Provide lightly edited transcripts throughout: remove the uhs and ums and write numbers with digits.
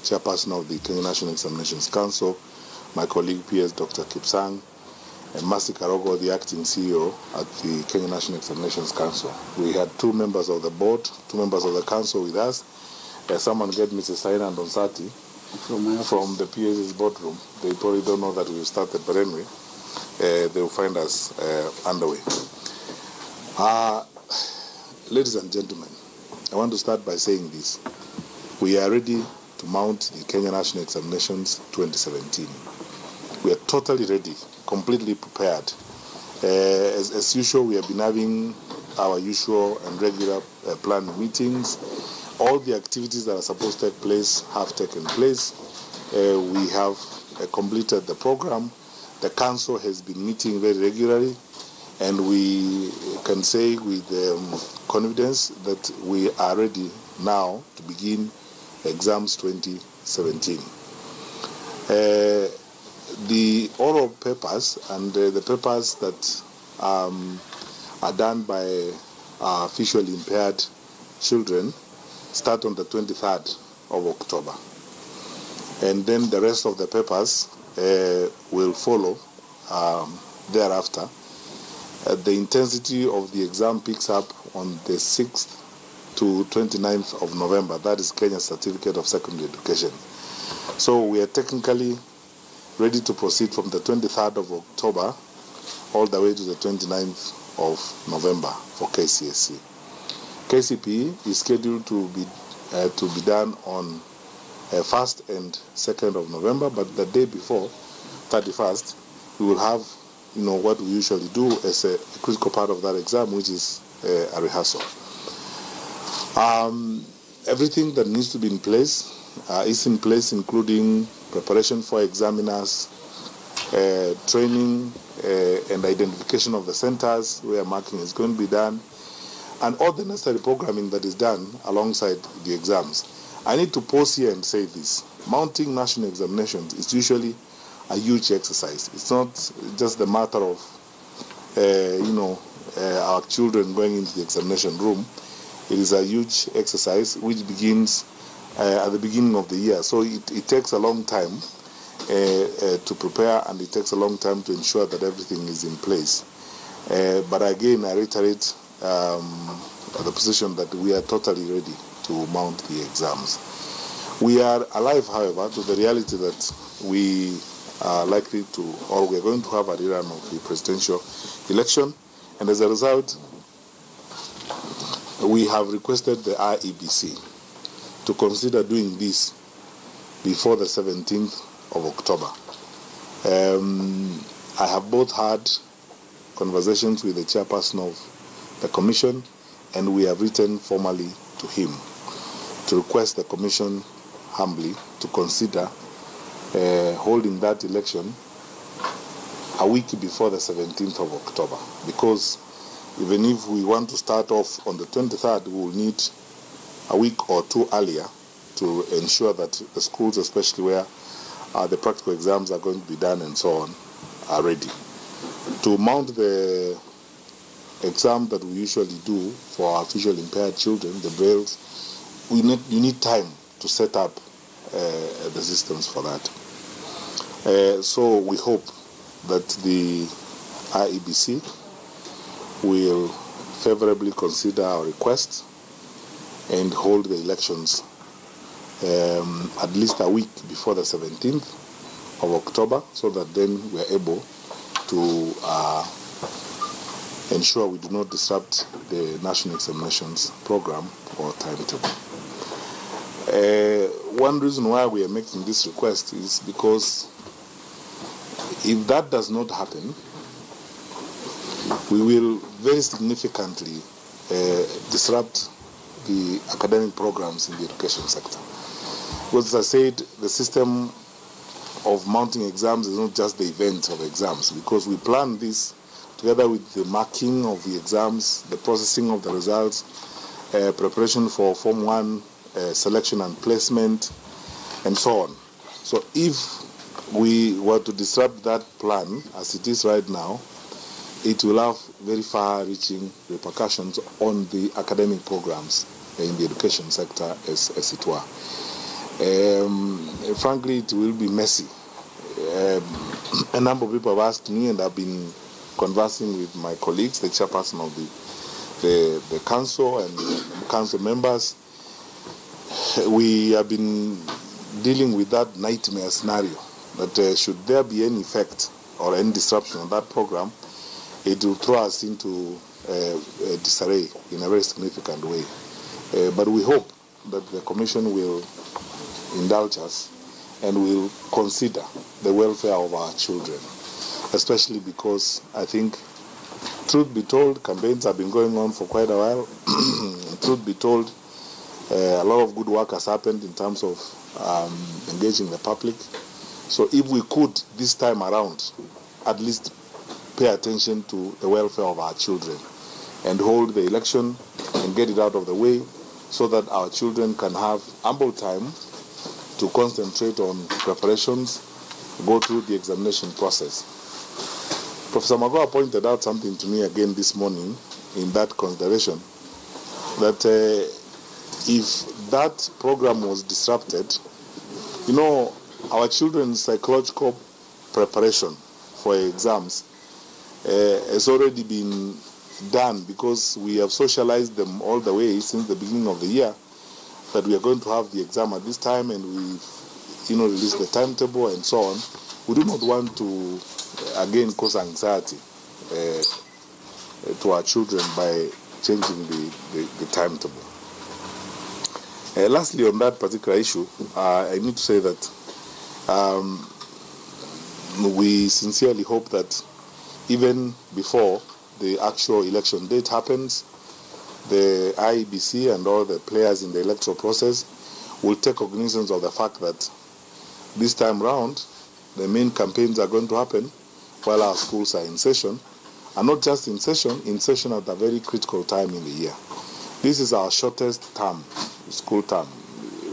chairperson of the Kenya National Examinations Council, my colleague PS Dr. Kipsang, and Masi Karogo, the acting CEO at the Kenya National Examinations Council. We had 2 members of the board, 2 members of the council with us. Someone get Mrs. Saina and Donsati from the PS's boardroom. They probably don't know that we've started, but anyway, they will find us underway. Ladies and gentlemen, I want to start by saying this. We are ready to mount the Kenya National Examinations 2017. We are totally ready, completely prepared. As usual, we have been having our usual and regular planned meetings. All the activities that are supposed to take place have taken place. We have completed the program. The council has been meeting very regularly, and we can say with confidence that we are ready now to begin exams 2017. The oral papers and the papers that are done by visually impaired children start on the 23rd of October. And then the rest of the papers will follow thereafter. The intensity of the exam picks up on the 6th to 29th of November. That is Kenya's Certificate of Secondary Education. So we are technically ready to proceed from the 23rd of October all the way to the 29th of November for KCSE. KCPE is scheduled to be done on 1st and 2nd of November, but the day before, 31st, we will have what we usually do as a critical part of that exam, which is a rehearsal. Everything that needs to be in place is in place, including preparation for examiners, training and identification of the centers where marking is going to be done, and all the necessary programming that is done alongside the exams. I need to pause here and say this. Mounting national examinations is usually a huge exercise. It's not just the matter of, our children going into the examination room. It is a huge exercise which begins at the beginning of the year. So it takes a long time to prepare, and it takes a long time to ensure that everything is in place. But again, I reiterate the position that we are totally ready to mount the exams. We are alive, however, to the reality that we are likely to, or we are going to have a rerun of the presidential election, and as a result, we have requested the IEBC to consider doing this before the 17th of October. I have both had conversations with the chairperson of the commission, and we have written formally to him to request the commission humbly to consider holding that election a week before the 17th of October, because even if we want to start off on the 23rd, we will need a week or 2 earlier to ensure that the schools, especially where the practical exams are going to be done and so on, are ready. To mount the exam that we usually do for our visually impaired children, the brailles, you need time to set up the systems for that. So we hope that the IEBC will favorably consider our request and hold the elections at least a week before the 17th of October, so that then we are able to ensure we do not disrupt the national examinations program or timetable. One reason why we are making this request is because if that does not happen, we will very significantly disrupt the academic programs in the education sector. Because as I said, the system of mounting exams is not just the event of exams, because we plan this together with the marking of the exams, the processing of the results, preparation for Form 1 selection and placement, and so on. So if we were to disrupt that plan as it is right now, it will have very far-reaching repercussions on the academic programs in the education sector, as it were. Frankly, it will be messy. A number of people have asked me, and I've been conversing with my colleagues, the chairperson of the council and council members. We have been dealing with that nightmare scenario that should there be any effect or any disruption on that program, it will throw us into disarray in a very significant way. But we hope that the Commission will indulge us and will consider the welfare of our children, especially because I think, truth be told, campaigns have been going on for quite a while. Truth be told, a lot of good work has happened in terms of engaging the public. So if we could, this time around, at least pay attention to the welfare of our children and hold the election and get it out of the way so that our children can have ample time to concentrate on preparations, go through the examination process. Professor Magoha pointed out something to me again this morning in that consideration, that if that program was disrupted, you know, our children's psychological preparation for exams has already been done, because we have socialized them all the way since the beginning of the year that we are going to have the exam at this time, and we've released the timetable and so on. We do not want to again cause anxiety to our children by changing the timetable. Lastly, on that particular issue, I need to say that we sincerely hope that even before the actual election date happens, the IEBC and all the players in the electoral process will take cognizance of the fact that this time round the main campaigns are going to happen while our schools are in session, and not just in session at a very critical time in the year. This is our shortest term, school term.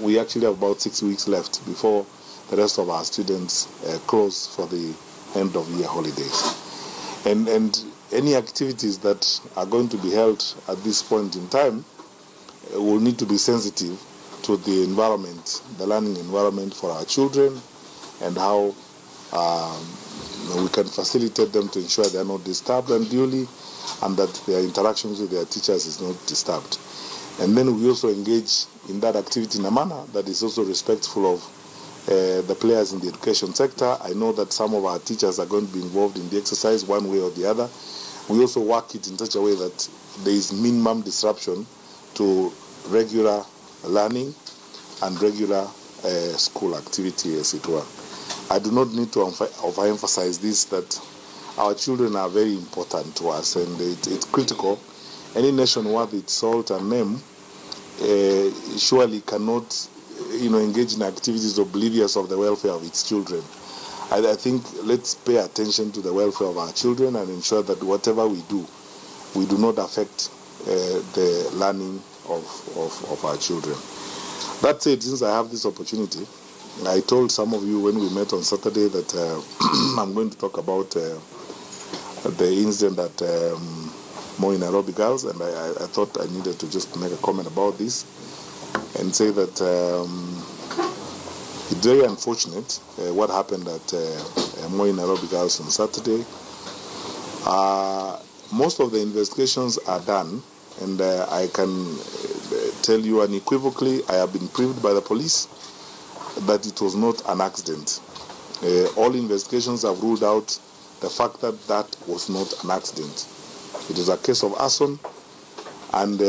We actually have about 6 weeks left before the rest of our students close for the end of year holidays. And any activities that are going to be held at this point in time will need to be sensitive to the environment, the learning environment for our children, and how we can facilitate them to ensure they are not disturbed unduly, and that their interactions with their teachers is not disturbed. And then we also engage in that activity in a manner that is also respectful of the players in the education sector. I know that some of our teachers are going to be involved in the exercise one way or the other. We also work it in such a way that there is minimum disruption to regular learning and regular school activity, as it were. I do not need to overemphasize this, that our children are very important to us, and it's critical. Any nation worth its salt and name surely cannot engage in activities oblivious of the welfare of its children. I think let's pay attention to the welfare of our children and ensure that whatever we do not affect the learning of our children. That said, since I have this opportunity, I told some of you when we met on Saturday that I'm going to talk about the incident at Nairobi Girls, and I thought I needed to just make a comment about this and say that it's very unfortunate what happened at Nairobi Girls on Saturday. Most of the investigations are done, and I can tell you unequivocally, I have been proved by the police that it was not an accident. All investigations have ruled out the fact that that was not an accident. It is a case of arson, and